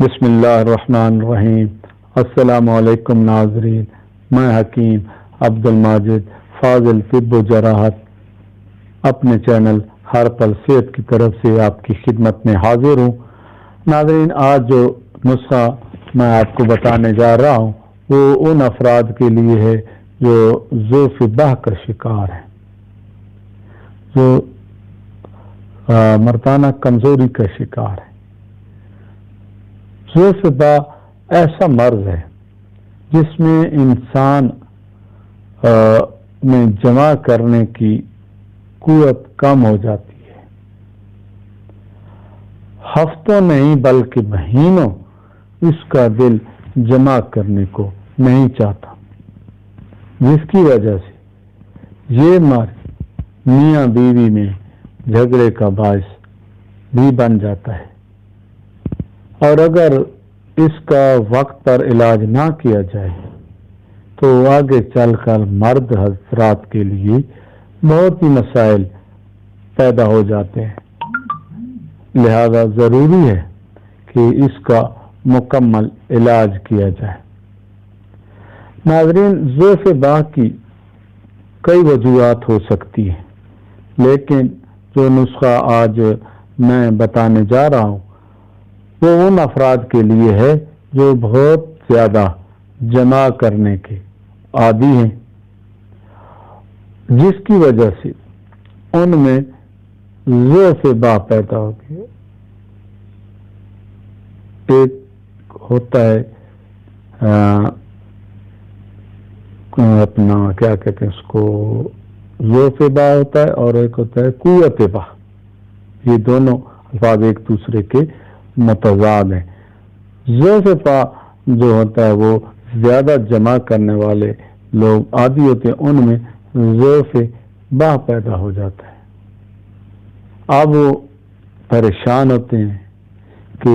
بسم اللہ الرحمن الرحیم۔ السلام علیکم ناظرین، میں حکیم عبد الماجد فاضل طب و جراحت اپنے چینل ہر پل صحت کی طرف سے آپ کی خدمت میں حاضر ہوں۔ ناظرین، آج جو نسخہ میں آپ کو بتانے جا رہا ہوں وہ ان افراد کے لیے ہے جو ضعف بہ کا شکار ہیں، جو مردانہ کمزوری کا شکار ہے۔ ضعف بہ ایسا مرض ہے جس میں انسان میں جمع کرنے کی قوت کم ہو جاتی ہے، ہفتوں نہیں بلکہ مہینوں اس کا دل جمع کرنے کو نہیں چاہتا، جس کی وجہ سے یہ مرض میاں بیوی میں جھگڑے کا باعث بھی بن جاتا ہے، اور اگر اس کا وقت پر علاج نہ کیا جائے تو آگے چل کر مرد حضرات کے لیے بہت ہی مسائل پیدا ہو جاتے ہیں، لہذا ضروری ہے کہ اس کا مکمل علاج کیا جائے۔ ناظرین، ضعف بہ کی کئی وجوہات ہو سکتی ہیں، لیکن جو نسخہ آج میں بتانے جا رہا ہوں وہ ان افراد کے لیے ہے جو بہت زیادہ جمع کرنے کے عادی ہیں، جس کی وجہ سے ان میں ضعف بہ پیدا ہو گیا۔ ایک ہوتا ہے اپنا کیا کہتے ہیں اس کو، ضعف بہ ہوتا ہے، اور ایک ہوتا ہے قوت بہ۔ یہ دونوں الفاظ ایک دوسرے کے متضاد ہیں۔ ضعف بہ جو ہوتا ہے وہ زیادہ جمع کرنے والے لوگ عادی ہوتے ہیں، ان میں ضعف بہ پیدا ہو جاتا ہے۔ اب وہ پریشان ہوتے ہیں کہ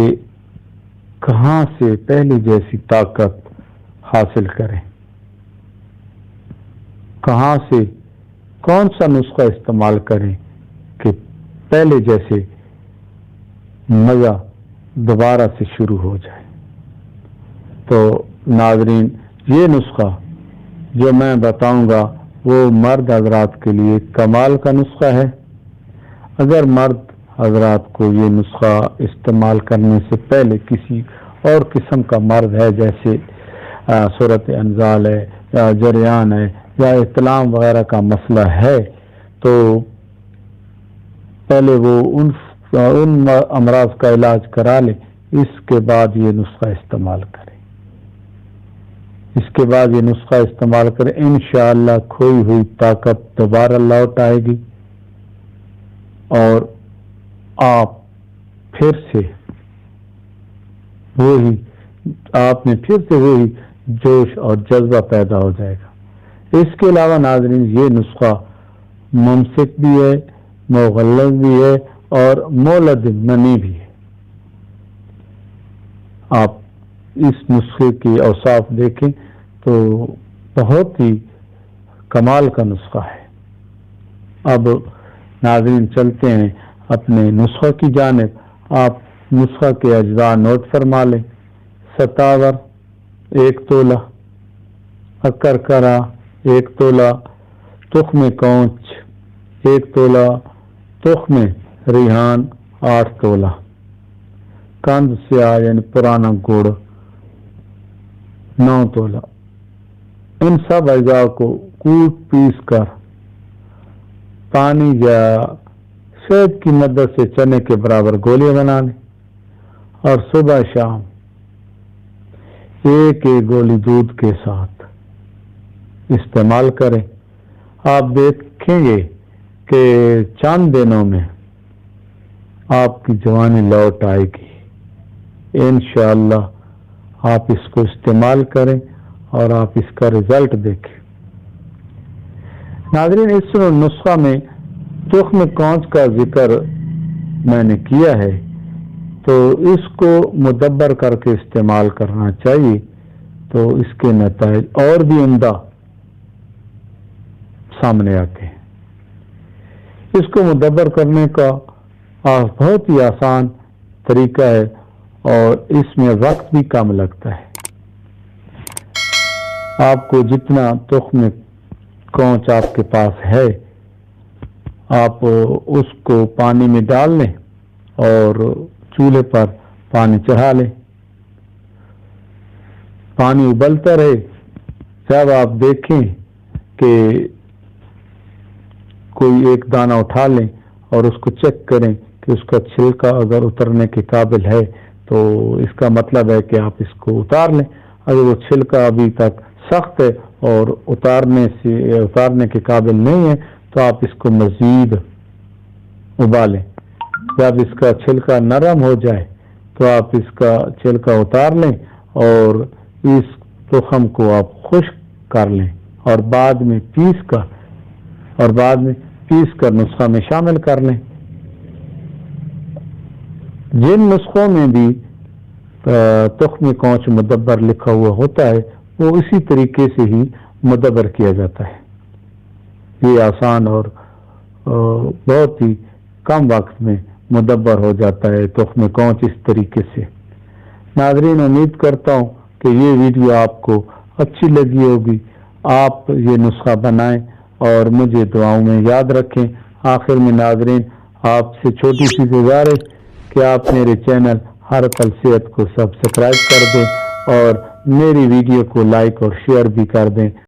کہاں سے پہلی جیسی طاقت حاصل کریں، کہاں سے کون سا نسخہ استعمال کریں کہ پہلے جیسے مزہ دوبارہ سے شروع ہو جائے۔ تو ناظرین، یہ نسخہ جو میں بتاؤں گا وہ مرد حضرات کے لیے کمال کا نسخہ ہے۔ اگر مرد حضرات کو یہ نسخہ استعمال کرنے سے پہلے کسی اور قسم کا مرض ہے، جیسے صورت انزال ہے یا جریان ہے یا احتلام وغیرہ کا مسئلہ ہے، تو پہلے وہ ان امراض کا علاج کرا لے، اس کے بعد یہ نسخہ استعمال کرے۔ اس کے بعد یہ نسخہ استعمال کرے، انشاءاللہ کھوئی ہوئی طاقت دوبارہ لوٹ آئے گی، اور آپ میں پھر سے وہی جوش اور جذبہ پیدا ہو جائے گا۔ اس کے علاوہ ناظرین، یہ نسخہ ممسک بھی ہے، مغلظ بھی ہے، اور مولد منی بھی ہے۔ آپ اس نسخے کی اوصاف دیکھیں تو بہت ہی کمال کا نسخہ ہے۔ اب ناظرین چلتے ہیں اپنے نسخہ کی جانب۔ آپ نسخہ کے اجزاء نوٹ فرما لیں۔ ستاور 1 تولہ، اکرکرا 1 تولہ، تخم کونچ 1 تولہ، تخم ریحان 8 تولہ، کند سیاہ یعنی پرانا گڑ 9 تولہ۔ ان سب اجزاء کو کوٹ پیس کر پانی یا شہد کی مدد سے چنے کے برابر گولیاں بنا لیں، اور صبح شام 1 گولی دودھ کے ساتھ استعمال کریں۔ آپ دیکھیں گے کہ چند دنوں میں آپ کی جوانی لوٹ آئے گی۔ انشاءاللہ آپ اس کو استعمال کریں اور آپ اس کا رزلٹ دیکھیں۔ ناظرین، اس نسخہ میں تخم کونچ کا ذکر میں نے کیا ہے، تو اس کو مدبر کر کے استعمال کرنا چاہیے، تو اس کے نتائج اور بھی عمدہ سامنے آتے ہیں۔ اس کو مدبر کرنے کا بہت ہی آسان طریقہ ہے، اور اس میں وقت بھی کم لگتا ہے۔ آپ کو جتنا تخم کونچ آپ کے پاس ہے آپ اس کو پانی میں ڈال لیں اور چولہے پر پانی چڑھا لیں، پانی ابلتا رہے۔ جب آپ دیکھیں کہ کوئی ایک دانہ اٹھا لیں اور اس کو چیک کریں کہ اس کا چھلکا اگر اترنے کے قابل ہے تو اس کا مطلب ہے کہ آپ اس کو اتار لیں۔ اگر وہ چھلکا ابھی تک سخت ہے اور اتارنے کے قابل نہیں ہے تو آپ اس کو مزید ابالیں۔ جب اس کا چھلکا نرم ہو جائے تو آپ اس کا چھلکا اتار لیں اور اس تخم کو آپ خشک کر لیں اور بعد میں پیس کر نسخہ میں شامل کر لیں۔ جن نسخوں میں بھی تخم کونچ مدبر لکھا ہوا ہوتا ہے وہ اسی طریقے سے ہی مدبر کیا جاتا ہے۔ یہ آسان اور بہت ہی کم وقت میں مدبر ہو جاتا ہے تخم کونچ اس طریقے سے۔ ناظرین، امید کرتا ہوں کہ یہ ویڈیو آپ کو اچھی لگی ہوگی۔ آپ یہ نسخہ بنائیں اور مجھے دعاؤں میں یاد رکھیں۔ آخر میں ناظرین، آپ سے چھوٹی سی گزارش کہ آپ میرے چینل ہر پل صحت کو سبسکرائب کر دیں اور میری ویڈیو کو لائک اور شیئر بھی کر دیں۔